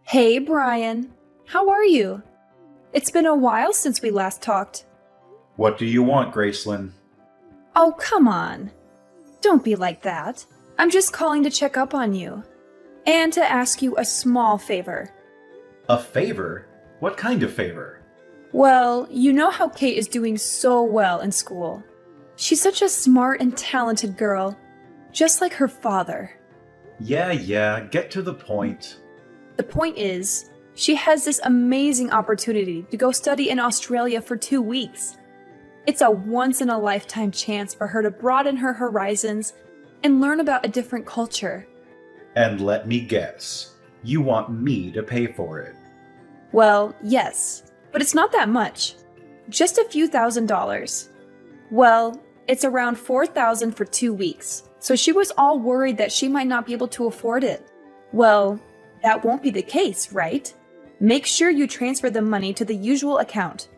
Hey, Brian. How are you? It's been a while since we last talked. What do you want, Gracelyn? Oh, come on. Don't be like that. I'm just calling to check up on you. And to ask you a small favor. A favor? What kind of favor? Well, you know how Kate is doing so well in school. She's such a smart and talented girl, just like her father. Yeah, get to the point. The point is, she has this amazing opportunity to go study in Australia for 2 weeks. It's a once-in-a-lifetime chance for her to broaden her horizons and learn about a different culture. And let me guess, you want me to pay for it. Well, yes, but it's not that much. Just a few $1,000s. Well, it's around $4,000 for 2 weeks, so she was all worried that she might not be able to afford it. Well, that won't be the case, right? Make sure you transfer the money to the usual account.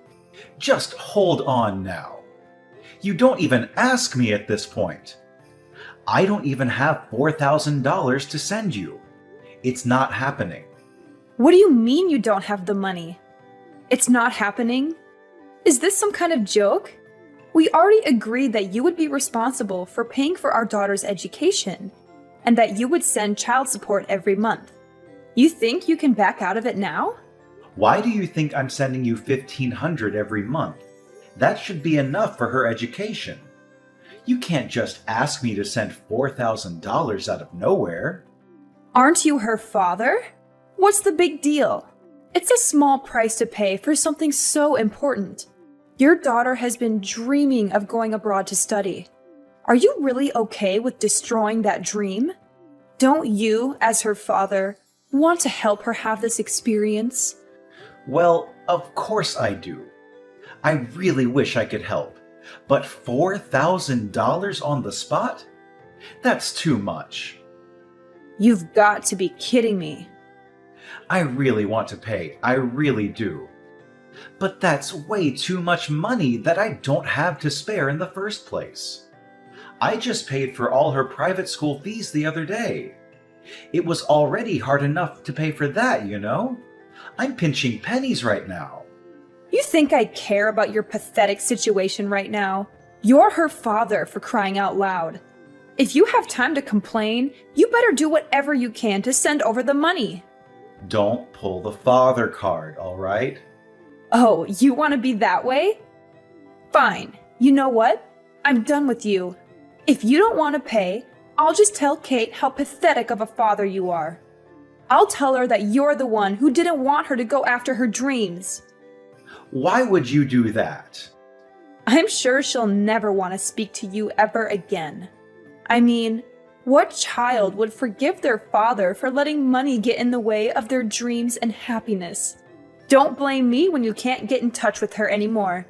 Just hold on now. You don't even ask me at this point. I don't even have $4,000 to send you. It's not happening. What do you mean you don't have the money? It's not happening? Is this some kind of joke? We already agreed that you would be responsible for paying for our daughter's education, and that you would send child support every month. You think you can back out of it now? Why do you think I'm sending you $1,500 every month? That should be enough for her education. You can't just ask me to send $4,000 out of nowhere. Aren't you her father? What's the big deal? It's a small price to pay for something so important. Your daughter has been dreaming of going abroad to study. Are you really okay with destroying that dream? Don't you, as her father, want to help her have this experience? Well, of course I do. I really wish I could help, but $4,000 on the spot? That's too much. You've got to be kidding me. I really want to pay, I really do. But that's way too much money that I don't have to spare in the first place. I just paid for all her private school fees the other day. It was already hard enough to pay for that, you know? I'm pinching pennies right now. You think I care about your pathetic situation right now? You're her father, for crying out loud. If you have time to complain, you better do whatever you can to send over the money. Don't pull the father card, all right? Oh, you want to be that way? Fine. You know what? I'm done with you. If you don't want to pay, I'll just tell Kate how pathetic of a father you are. I'll tell her that you're the one who didn't want her to go after her dreams. Why would you do that? I'm sure she'll never want to speak to you ever again. I mean, what child would forgive their father for letting money get in the way of their dreams and happiness? Don't blame me when you can't get in touch with her anymore.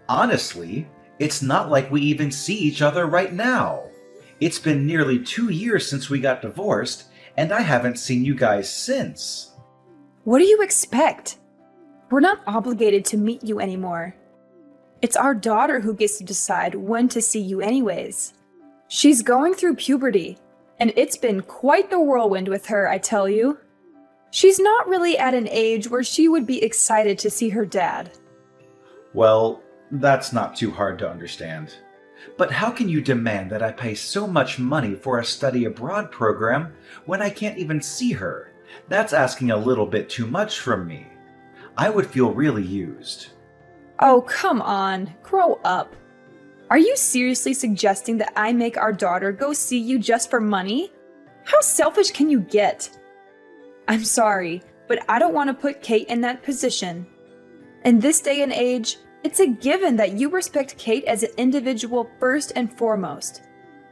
Honestly, it's not like we even see each other right now. It's been nearly 2 years since we got divorced, and I haven't seen you guys since. What do you expect? We're not obligated to meet you anymore. It's our daughter who gets to decide when to see you anyways. She's going through puberty, and it's been quite the whirlwind with her, I tell you. She's not really at an age where she would be excited to see her dad. Well, that's not too hard to understand. But how can you demand that I pay so much money for a study abroad program when I can't even see her? That's asking a little bit too much from me. I would feel really used. Oh, come on, grow up. Are you seriously suggesting that I make our daughter go see you just for money? How selfish can you get? I'm sorry, but I don't want to put Kate in that position. In this day and age, it's a given that you respect Kate as an individual first and foremost,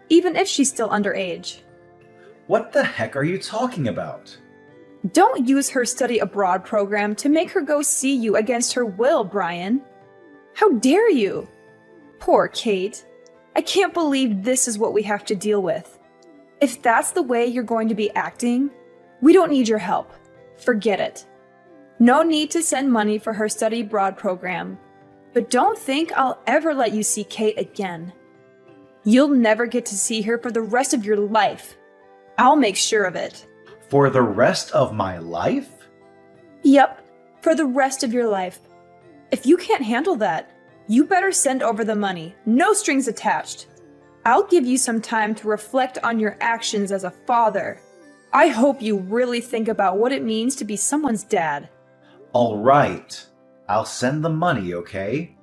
even if she's still underage. What the heck are you talking about? Don't use her study abroad program to make her go see you against her will, Brian. How dare you? Poor Kate. I can't believe this is what we have to deal with. If that's the way you're going to be acting, we don't need your help. Forget it. No need to send money for her study abroad program. But don't think I'll ever let you see Kate again. You'll never get to see her for the rest of your life. I'll make sure of it. For the rest of my life? Yep, for the rest of your life. If you can't handle that, you better send over the money, no strings attached. I'll give you some time to reflect on your actions as a father. I hope you really think about what it means to be someone's dad. All right, I'll send the money, okay?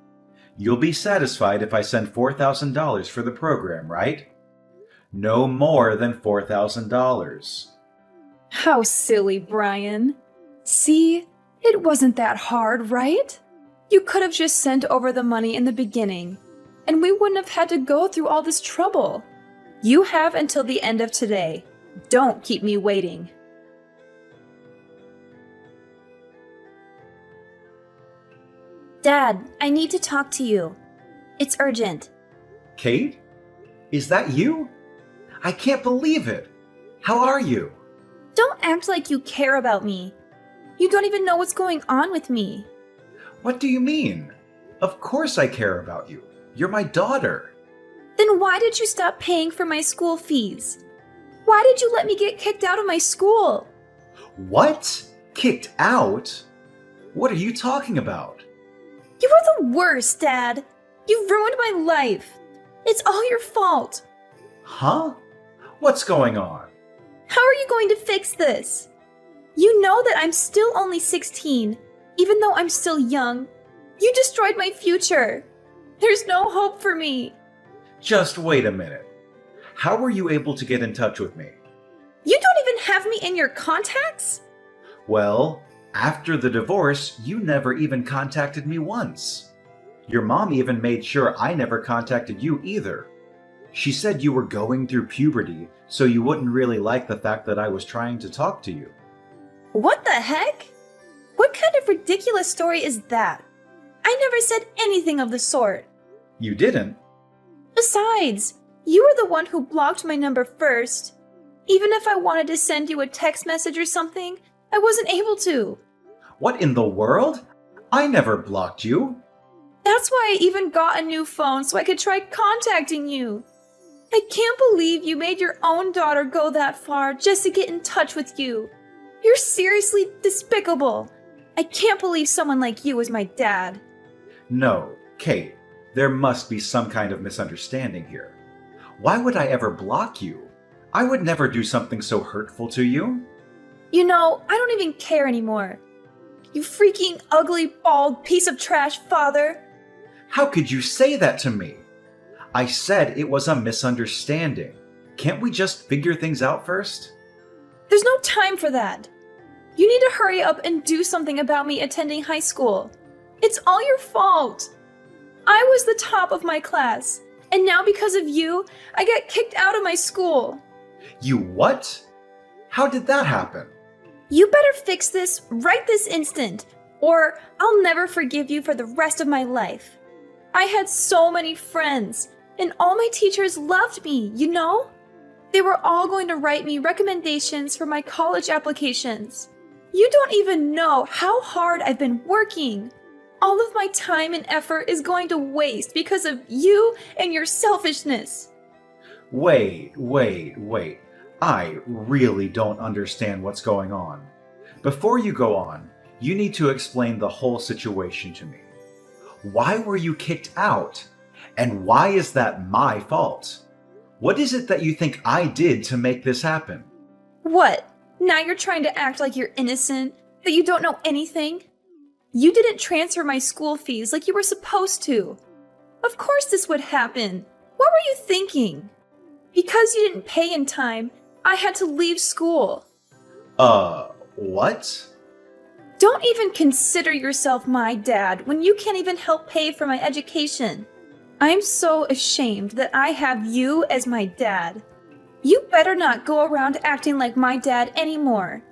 You'll be satisfied if I send $4,000 for the program, right? No more than $4,000. How silly, Brian. See, it wasn't that hard, right? You could have just sent over the money in the beginning, and we wouldn't have had to go through all this trouble. You have until the end of today. Don't keep me waiting. Dad, I need to talk to you. It's urgent. Kate? Is that you? I can't believe it. How are you? Don't act like you care about me. You don't even know what's going on with me. What do you mean? Of course I care about you. You're my daughter. Then why did you stop paying for my school fees? Why did you let me get kicked out of my school? What? Kicked out? What are you talking about? You are the worst, Dad. You've ruined my life. It's all your fault. Huh? What's going on? How are you going to fix this? You know that I'm still only 16, even though I'm still young. You destroyed my future. There's no hope for me. Just wait a minute. How were you able to get in touch with me? You don't even have me in your contacts? Well, after the divorce, you never even contacted me once. Your mom even made sure I never contacted you either. She said you were going through puberty, so you wouldn't really like the fact that I was trying to talk to you. What the heck? What kind of ridiculous story is that? I never said anything of the sort. You didn't? Besides, you were the one who blocked my number first. Even if I wanted to send you a text message or something, I wasn't able to. What in the world? I never blocked you. That's why I even got a new phone so I could try contacting you. I can't believe you made your own daughter go that far just to get in touch with you. You're seriously despicable. I can't believe someone like you is my dad. No, Kate, there must be some kind of misunderstanding here. Why would I ever block you? I would never do something so hurtful to you. You know, I don't even care anymore. You freaking ugly, bald piece of trash, father. How could you say that to me? I said it was a misunderstanding. Can't we just figure things out first? There's no time for that. You need to hurry up and do something about me attending high school. It's all your fault. I was the top of my class, and now because of you, I got kicked out of my school. You what? How did that happen? You better fix this right this instant, or I'll never forgive you for the rest of my life. I had so many friends, and all my teachers loved me, you know? They were all going to write me recommendations for my college applications. You don't even know how hard I've been working. All of my time and effort is going to waste because of you and your selfishness. Wait. I really don't understand what's going on. Before you go on, you need to explain the whole situation to me. Why were you kicked out? And why is that my fault? What is it that you think I did to make this happen? What? Now you're trying to act like you're innocent, that you don't know anything? You didn't transfer my school fees like you were supposed to. Of course this would happen. What were you thinking? Because you didn't pay in time, I had to leave school. What? Don't even consider yourself my dad when you can't even help pay for my education. I'm so ashamed that I have you as my dad. You better not go around acting like my dad anymore.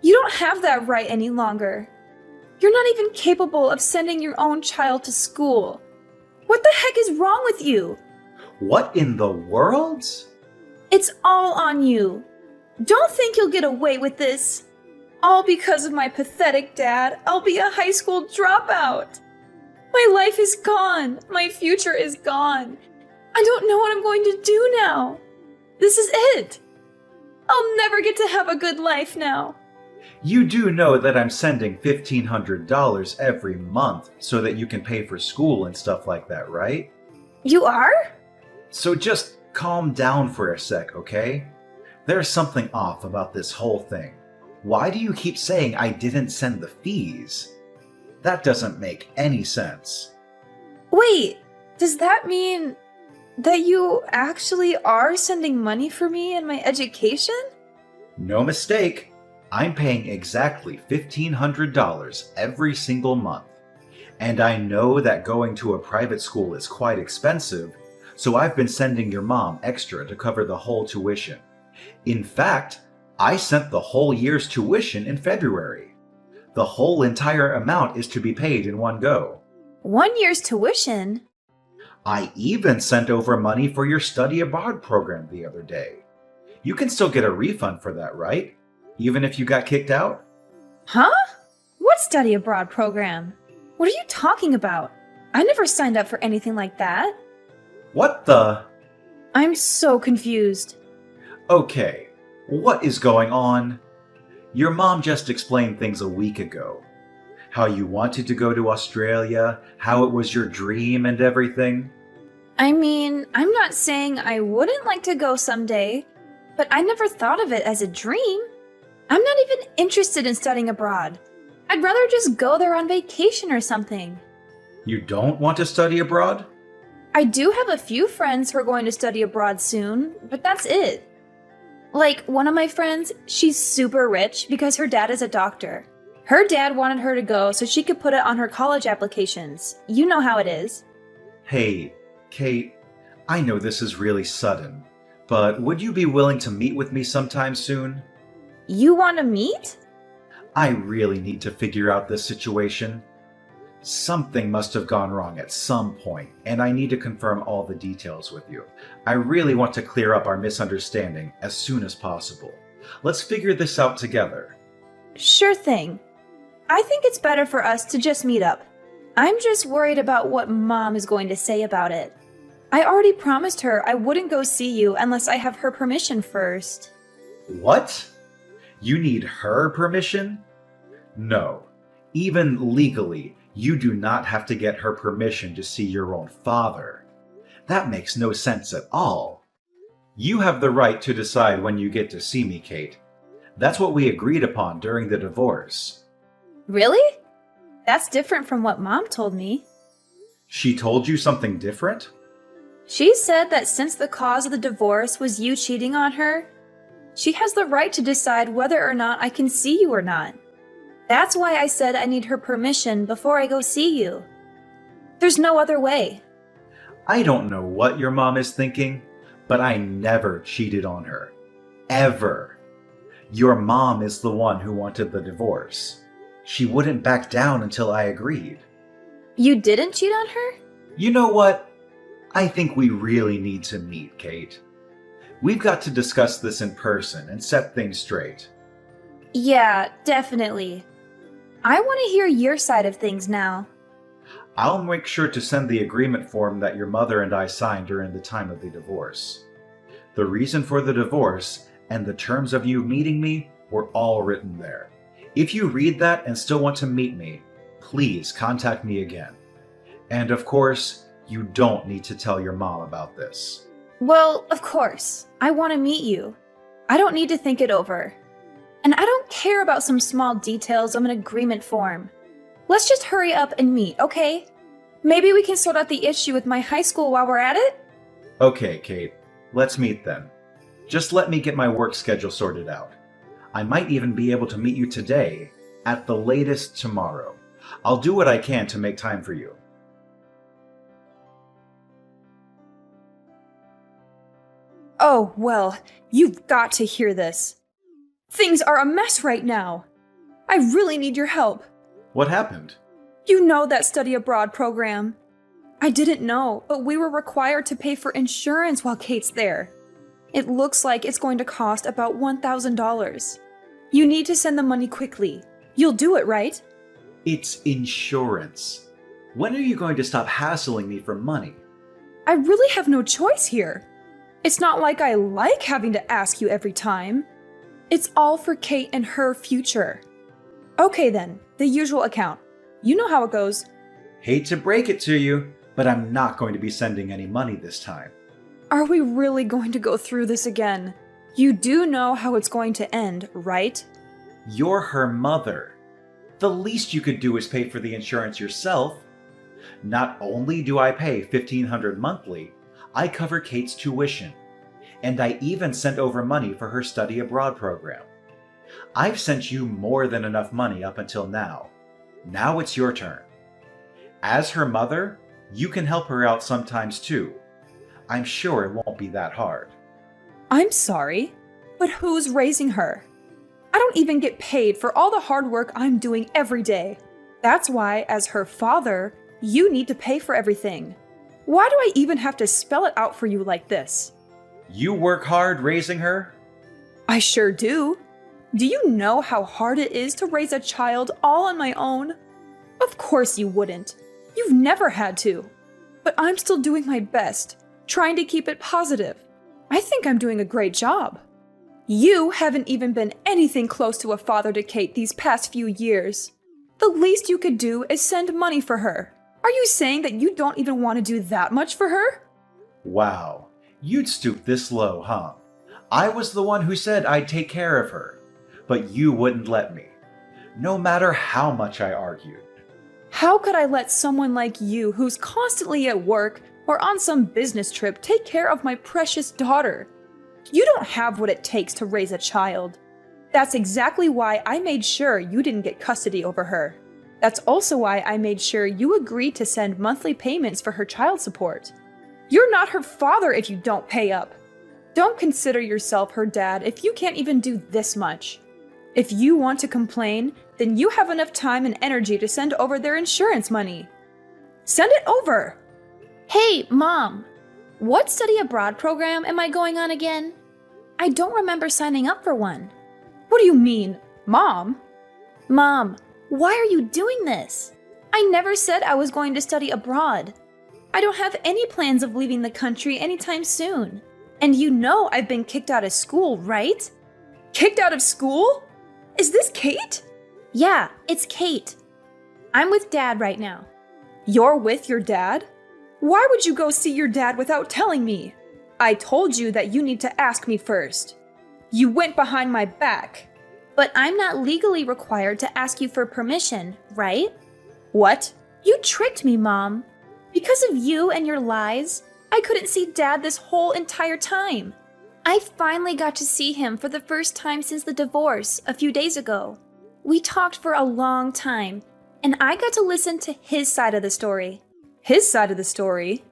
You don't have that right any longer. You're not even capable of sending your own child to school. What the heck is wrong with you? What in the world? It's all on you. Don't think you'll get away with this. All because of my pathetic dad, I'll be a high school dropout. My life is gone. My future is gone. I don't know what I'm going to do now. This is it. I'll never get to have a good life now. You do know that I'm sending $1,500 every month so that you can pay for school and stuff like that, right? You are? So just calm down for a sec, okay? There's something off about this whole thing. Why do you keep saying I didn't send the fees? That doesn't make any sense. Wait, does that mean that you actually are sending money for me and my education? No mistake. I'm paying exactly $1,500 every single month. And I know that going to a private school is quite expensive, so I've been sending your mom extra to cover the whole tuition. In fact, I sent the whole year's tuition in February. The whole entire amount is to be paid in one go. 1 year's tuition? I even sent over money for your study abroad program the other day. You can still get a refund for that, right? Even if you got kicked out? Huh? What study abroad program? What are you talking about? I never signed up for anything like that. What the? I'm so confused. Okay, what is going on? Your mom just explained things a week ago. How you wanted to go to Australia, how it was your dream and everything. I mean, I'm not saying I wouldn't like to go someday, but I never thought of it as a dream. I'm not even interested in studying abroad. I'd rather just go there on vacation or something. You don't want to study abroad? I do have a few friends who are going to study abroad soon, but that's it. Like, one of my friends, she's super rich because her dad is a doctor. Her dad wanted her to go so she could put it on her college applications. You know how it is. Hey, Kate, I know this is really sudden, but would you be willing to meet with me sometime soon? You want to meet? I really need to figure out this situation. Something must have gone wrong at some point, and I need to confirm all the details with you. I really want to clear up our misunderstanding as soon as possible. Let's figure this out together. Sure thing. I think it's better for us to just meet up. I'm just worried about what Mom is going to say about it. I already promised her I wouldn't go see you unless I have her permission first. What? You need her permission? No. Even legally, you do not have to get her permission to see your own father. That makes no sense at all. You have the right to decide when you get to see me, Kate. That's what we agreed upon during the divorce. Really? That's different from what Mom told me. She told you something different? She said that since the cause of the divorce was you cheating on her, she has the right to decide whether or not I can see you or not. That's why I said I need her permission before I go see you. There's no other way. I don't know what your mom is thinking, but I never cheated on her. Ever. Your mom is the one who wanted the divorce. She wouldn't back down until I agreed. You didn't cheat on her? You know what? I think we really need to meet, Kate. We've got to discuss this in person and set things straight. Yeah, definitely. I want to hear your side of things now. I'll make sure to send the agreement form that your mother and I signed during the time of the divorce. The reason for the divorce and the terms of you meeting me were all written there. If you read that and still want to meet me, please contact me again. And of course, you don't need to tell your mom about this. Well, of course. I want to meet you. I don't need to think it over. And I don't care about some small details of an agreement form. Let's just hurry up and meet, okay? Maybe we can sort out the issue with my high school while we're at it? Okay, Kate. Let's meet then. Just let me get my work schedule sorted out. I might even be able to meet you today, at the latest tomorrow. I'll do what I can to make time for you. Oh, well, you've got to hear this. Things are a mess right now. I really need your help. What happened? You know that study abroad program. I didn't know, but we were required to pay for insurance while Kate's there. It looks like it's going to cost about $1,000. You need to send the money quickly. You'll do it, right? It's insurance. When are you going to stop hassling me for money? I really have no choice here. It's not like I like having to ask you every time. It's all for Kate and her future. Okay then, the usual account. You know how it goes. Hate to break it to you, but I'm not going to be sending any money this time. Are we really going to go through this again? You do know how it's going to end, right? You're her mother. The least you could do is pay for the insurance yourself. Not only do I pay $1,500 monthly, I cover Kate's tuition. And I even sent over money for her study abroad program. I've sent you more than enough money up until now. Now it's your turn. As her mother, you can help her out sometimes too. I'm sure it won't be that hard. I'm sorry, but who's raising her? I don't even get paid for all the hard work I'm doing every day. That's why, as her father, you need to pay for everything. Why do I even have to spell it out for you like this? You work hard raising her? I sure do. Do you know how hard it is to raise a child all on my own? Of course you wouldn't. You've never had to. But I'm still doing my best, trying to keep it positive. I think I'm doing a great job. You haven't even been anything close to a father to Kate these past few years. The least you could do is send money for her. Are you saying that you don't even want to do that much for her? Wow, you'd stoop this low, huh? I was the one who said I'd take care of her, but you wouldn't let me, no matter how much I argued. How could I let someone like you, who's constantly at work or on some business trip, take care of my precious daughter? You don't have what it takes to raise a child. That's exactly why I made sure you didn't get custody over her. That's also why I made sure you agreed to send monthly payments for her child support. You're not her father if you don't pay up. Don't consider yourself her dad if you can't even do this much. If you want to complain, then you have enough time and energy to send over their insurance money. Send it over! Hey, Mom! What study abroad program am I going on again? I don't remember signing up for one. What do you mean, Mom? Mom, why are you doing this? I never said I was going to study abroad. I don't have any plans of leaving the country anytime soon. And you know I've been kicked out of school, right? Kicked out of school? Is this Kate? Yeah, it's Kate. I'm with Dad right now. You're with your dad? Why would you go see your dad without telling me? I told you that you need to ask me first. You went behind my back. But I'm not legally required to ask you for permission, right? What? You tricked me, Mom. Because of you and your lies, I couldn't see Dad this whole entire time. I finally got to see him for the first time since the divorce a few days ago. We talked for a long time, and I got to listen to his side of the story. His side of the story?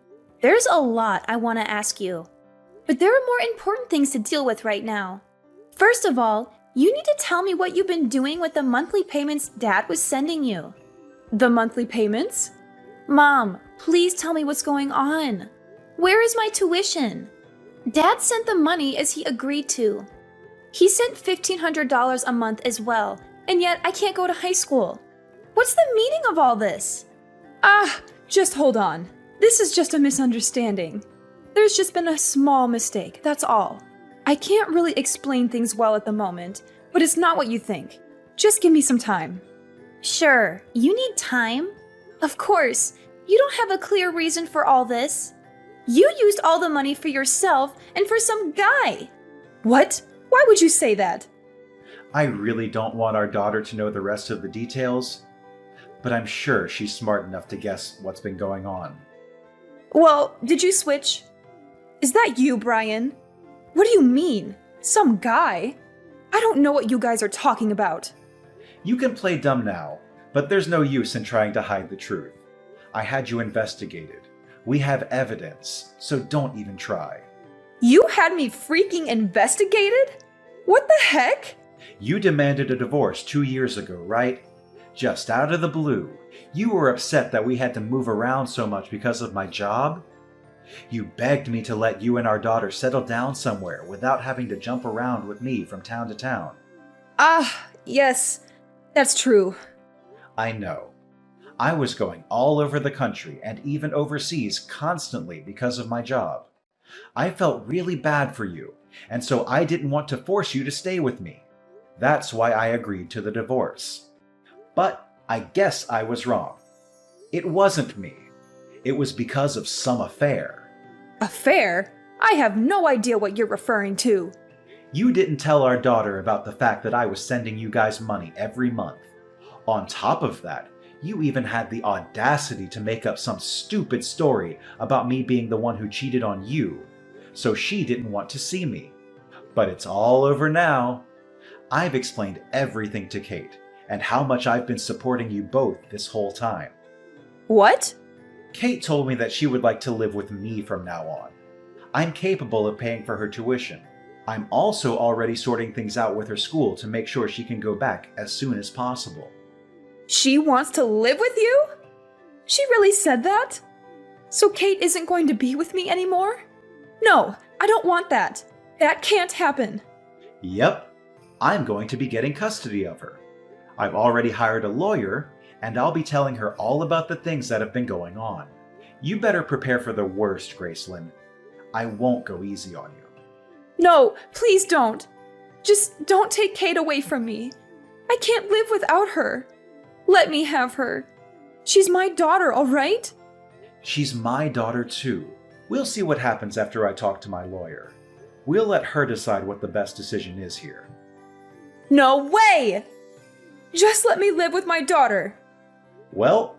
There's a lot I want to ask you, but there are more important things to deal with right now. First of all, you need to tell me what you've been doing with the monthly payments Dad was sending you. The monthly payments? Mom, please tell me what's going on. Where is my tuition? Dad sent the money as he agreed to. He sent $1,500 a month as well, and yet I can't go to high school. What's the meaning of all this? Just hold on. This is just a misunderstanding. There's just been a small mistake, that's all. I can't really explain things well at the moment, but it's not what you think. Just give me some time. Sure, you need time. Of course, you don't have a clear reason for all this. You used all the money for yourself and for some guy. What? Why would you say that? I really don't want our daughter to know the rest of the details, but I'm sure she's smart enough to guess what's been going on. Well, did you switch? Is that you, Brian? What do you mean? Some guy? I don't know what you guys are talking about. You can play dumb now, but there's no use in trying to hide the truth. I had you investigated. We have evidence, so don't even try. You had me freaking investigated? What the heck? You demanded a divorce 2 years ago, right? Just out of the blue. You were upset that we had to move around so much because of my job? You begged me to let you and our daughter settle down somewhere without having to jump around with me from town to town. Yes, that's true. I know. I was going all over the country and even overseas constantly because of my job. I felt really bad for you, and so I didn't want to force you to stay with me. That's why I agreed to the divorce. But I guess I was wrong. It wasn't me. It was because of some affair. Affair? I have no idea what you're referring to. You didn't tell our daughter about the fact that I was sending you guys money every month. On top of that, you even had the audacity to make up some stupid story about me being the one who cheated on you, so she didn't want to see me. But it's all over now. I've explained everything to Kate, and how much I've been supporting you both this whole time. What? Kate told me that she would like to live with me from now on. I'm capable of paying for her tuition. I'm also already sorting things out with her school to make sure she can go back as soon as possible. She wants to live with you? She really said that? So Kate isn't going to be with me anymore? No, I don't want that. That can't happen. Yep, I'm going to be getting custody of her. I've already hired a lawyer, and I'll be telling her all about the things that have been going on. You better prepare for the worst, Gracelyn. I won't go easy on you. No, please don't. Just don't take Kate away from me. I can't live without her. Let me have her. She's my daughter, all right? She's my daughter too. We'll see what happens after I talk to my lawyer. We'll let her decide what the best decision is here. No way! Just let me live with my daughter. Well,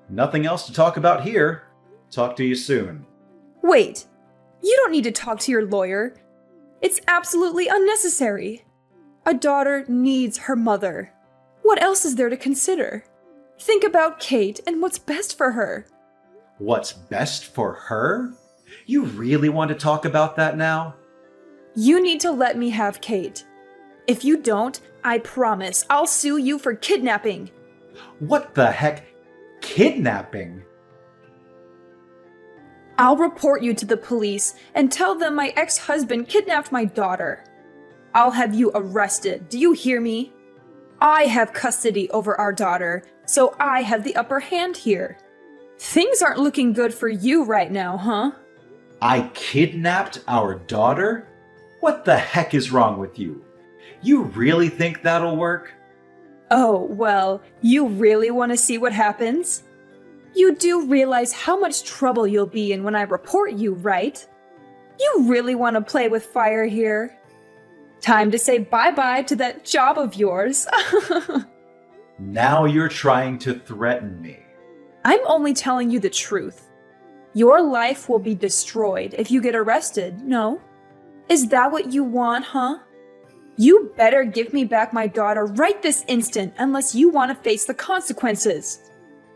nothing else to talk about here. Talk to you soon. Wait, you don't need to talk to your lawyer. It's absolutely unnecessary. A daughter needs her mother. What else is there to consider? Think about Kate and what's best for her. What's best for her? You really want to talk about that now? You need to let me have Kate. If you don't, I promise I'll sue you for kidnapping. What the heck? Kidnapping? I'll report you to the police and tell them my ex-husband kidnapped my daughter. I'll have you arrested. Do you hear me? I have custody over our daughter, so I have the upper hand here. Things aren't looking good for you right now, huh? I kidnapped our daughter? What the heck is wrong with you? You really think that'll work? Oh, well, you really want to see what happens? You do realize how much trouble you'll be in when I report you, right? You really want to play with fire here? Time to say bye-bye to that job of yours. Now you're trying to threaten me. I'm only telling you the truth. Your life will be destroyed if you get arrested, no? Is that what you want, huh? You better give me back my daughter right this instant unless you want to face the consequences.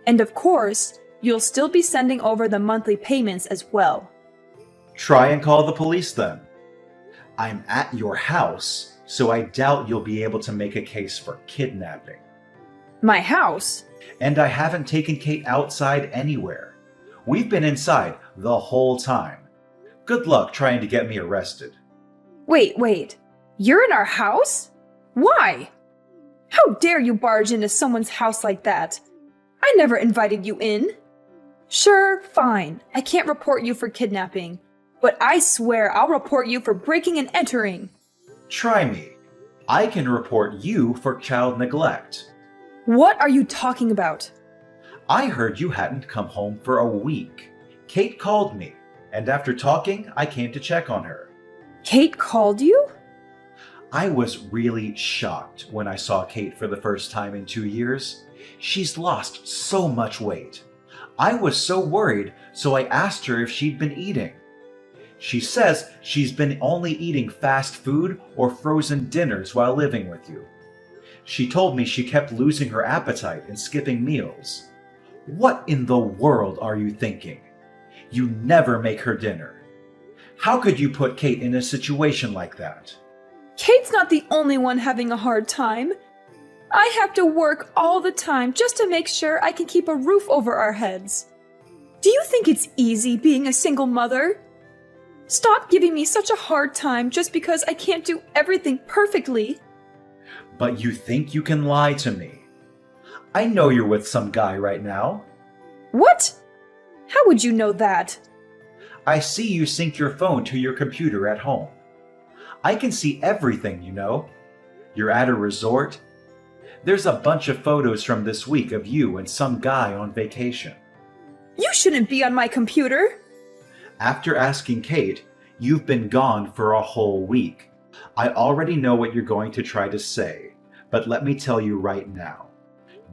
And of course, you'll still be sending over the monthly payments as well. Try and call the police then. I'm at your house, so I doubt you'll be able to make a case for kidnapping. My house? And I haven't taken Kate outside anywhere. We've been inside the whole time. Good luck trying to get me arrested. Wait. You're in our house? Why? How dare you barge into someone's house like that? I never invited you in. Sure, fine. I can't report you for kidnapping. But I swear I'll report you for breaking and entering. Try me. I can report you for child neglect. What are you talking about? I heard you hadn't come home for a week. Kate called me, and after talking, I came to check on her. Kate called you? I was really shocked when I saw Kate for the first time in 2 years. She's lost so much weight. I was so worried, so I asked her if she'd been eating. She says she's been only eating fast food or frozen dinners while living with you. She told me she kept losing her appetite and skipping meals. What in the world are you thinking? You never make her dinner. How could you put Kate in a situation like that? Kate's not the only one having a hard time. I have to work all the time just to make sure I can keep a roof over our heads. Do you think it's easy being a single mother? Stop giving me such a hard time just because I can't do everything perfectly. But you think you can lie to me? I know you're with some guy right now. What? How would you know that? I see you sync your phone to your computer at home. I can see everything, you know. You're at a resort? There's a bunch of photos from this week of you and some guy on vacation. You shouldn't be on my computer. After asking Kate, you've been gone for a whole week. I already know what you're going to try to say, but let me tell you right now.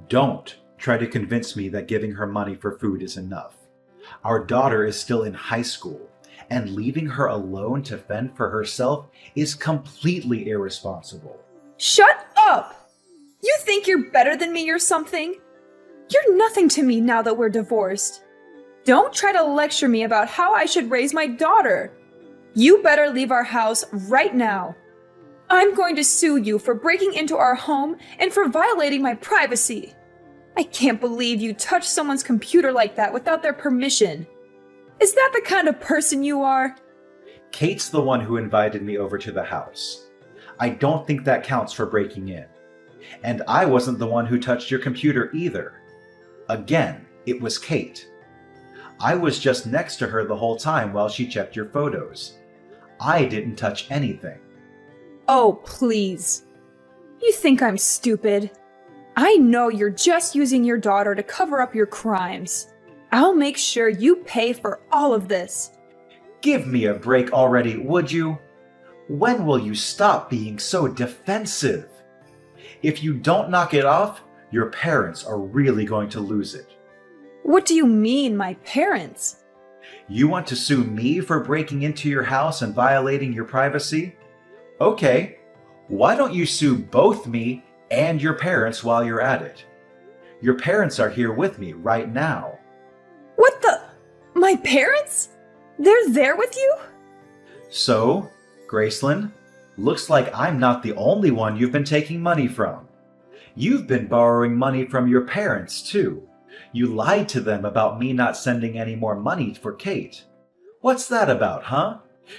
Don't try to convince me that giving her money for food is enough. Our daughter is still in high school, and leaving her alone to fend for herself is completely irresponsible. Shut up! You think you're better than me or something? You're nothing to me now that we're divorced. Don't try to lecture me about how I should raise my daughter. You better leave our house right now. I'm going to sue you for breaking into our home and for violating my privacy. I can't believe you touched someone's computer like that without their permission. Is that the kind of person you are? Kate's the one who invited me over to the house. I don't think that counts for breaking in. And I wasn't the one who touched your computer either. Again, it was Kate. I was just next to her the whole time while she checked your photos. I didn't touch anything. Oh, please. You think I'm stupid? I know you're just using your daughter to cover up your crimes. I'll make sure you pay for all of this. Give me a break already, would you? When will you stop being so defensive? If you don't knock it off, your parents are really going to lose it. What do you mean, my parents? You want to sue me for breaking into your house and violating your privacy? Okay, why don't you sue both me and your parents while you're at it? Your parents are here with me right now. What the? My parents? They're there with you? So, Gracelyn, looks like I'm not the only one you've been taking money from. You've been borrowing money from your parents, too. You lied to them about me not sending any more money for Kate. What's that about, huh?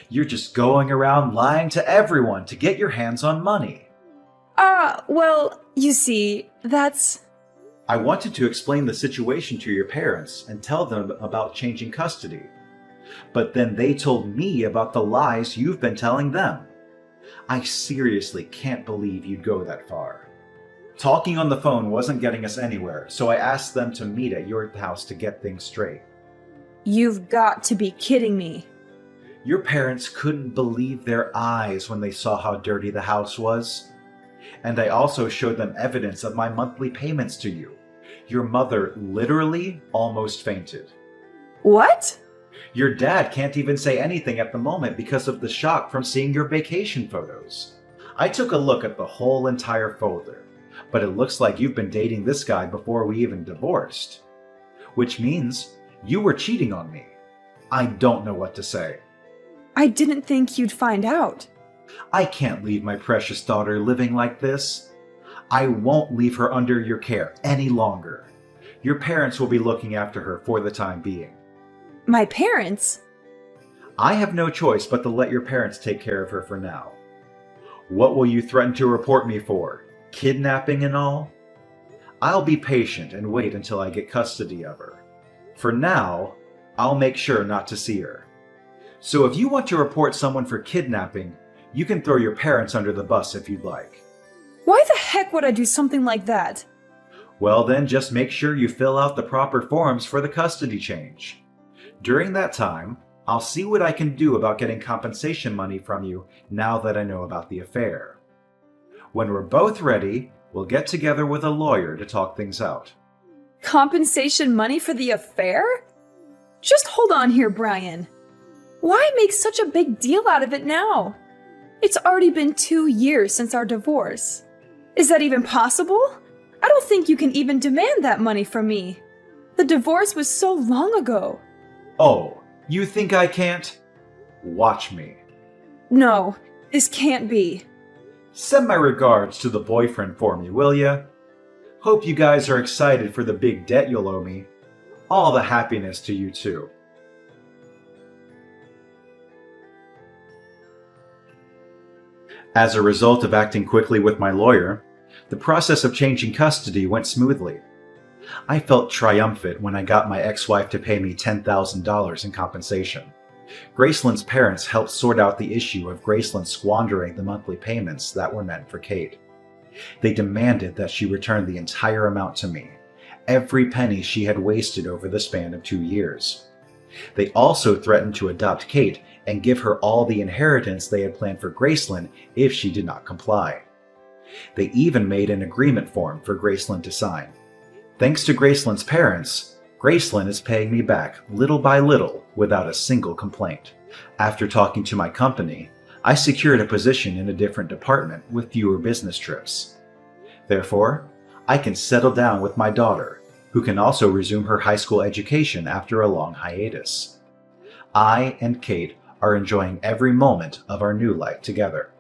You're just going around lying to everyone to get your hands on money. Well, you see, that's... I wanted to explain the situation to your parents and tell them about changing custody. But then they told me about the lies you've been telling them. I seriously can't believe you'd go that far. Talking on the phone wasn't getting us anywhere, so I asked them to meet at your house to get things straight. You've got to be kidding me. Your parents couldn't believe their eyes when they saw how dirty the house was. And I also showed them evidence of my monthly payments to you. Your mother literally almost fainted. What? Your dad can't even say anything at the moment because of the shock from seeing your vacation photos. I took a look at the whole entire folder, but it looks like you've been dating this guy before we even divorced. Which means you were cheating on me. I don't know what to say. I didn't think you'd find out. I can't leave my precious daughter living like this. I won't leave her under your care any longer. Your parents will be looking after her for the time being. My parents? I have no choice but to let your parents take care of her for now. What will you threaten to report me for? Kidnapping and all? I'll be patient and wait until I get custody of her. For now, I'll make sure not to see her. So if you want to report someone for kidnapping, you can throw your parents under the bus if you'd like. Why the heck would I do something like that? Well then, just make sure you fill out the proper forms for the custody change. During that time, I'll see what I can do about getting compensation money from you now that I know about the affair. When we're both ready, we'll get together with a lawyer to talk things out. Compensation money for the affair? Just hold on here, Brian. Why make such a big deal out of it now? It's already been 2 years since our divorce. Is that even possible? I don't think you can even demand that money from me. The divorce was so long ago. Oh, you think I can't? Watch me. No, this can't be. Send my regards to the boyfriend for me, will ya? Hope you guys are excited for the big debt you'll owe me. All the happiness to you too. As a result of acting quickly with my lawyer, the process of changing custody went smoothly. I felt triumphant when I got my ex-wife to pay me $10,000 in compensation. Gracelyn's parents helped sort out the issue of Gracelyn squandering the monthly payments that were meant for Kate. They demanded that she return the entire amount to me, every penny she had wasted over the span of 2 years. They also threatened to adopt Kate and give her all the inheritance they had planned for Gracelyn if she did not comply. They even made an agreement form for Gracelyn to sign. Thanks to Gracelyn's parents, Gracelyn is paying me back little by little without a single complaint. After talking to my company, I secured a position in a different department with fewer business trips. Therefore, I can settle down with my daughter, who can also resume her high school education after a long hiatus. I and Kate are enjoying every moment of our new life together.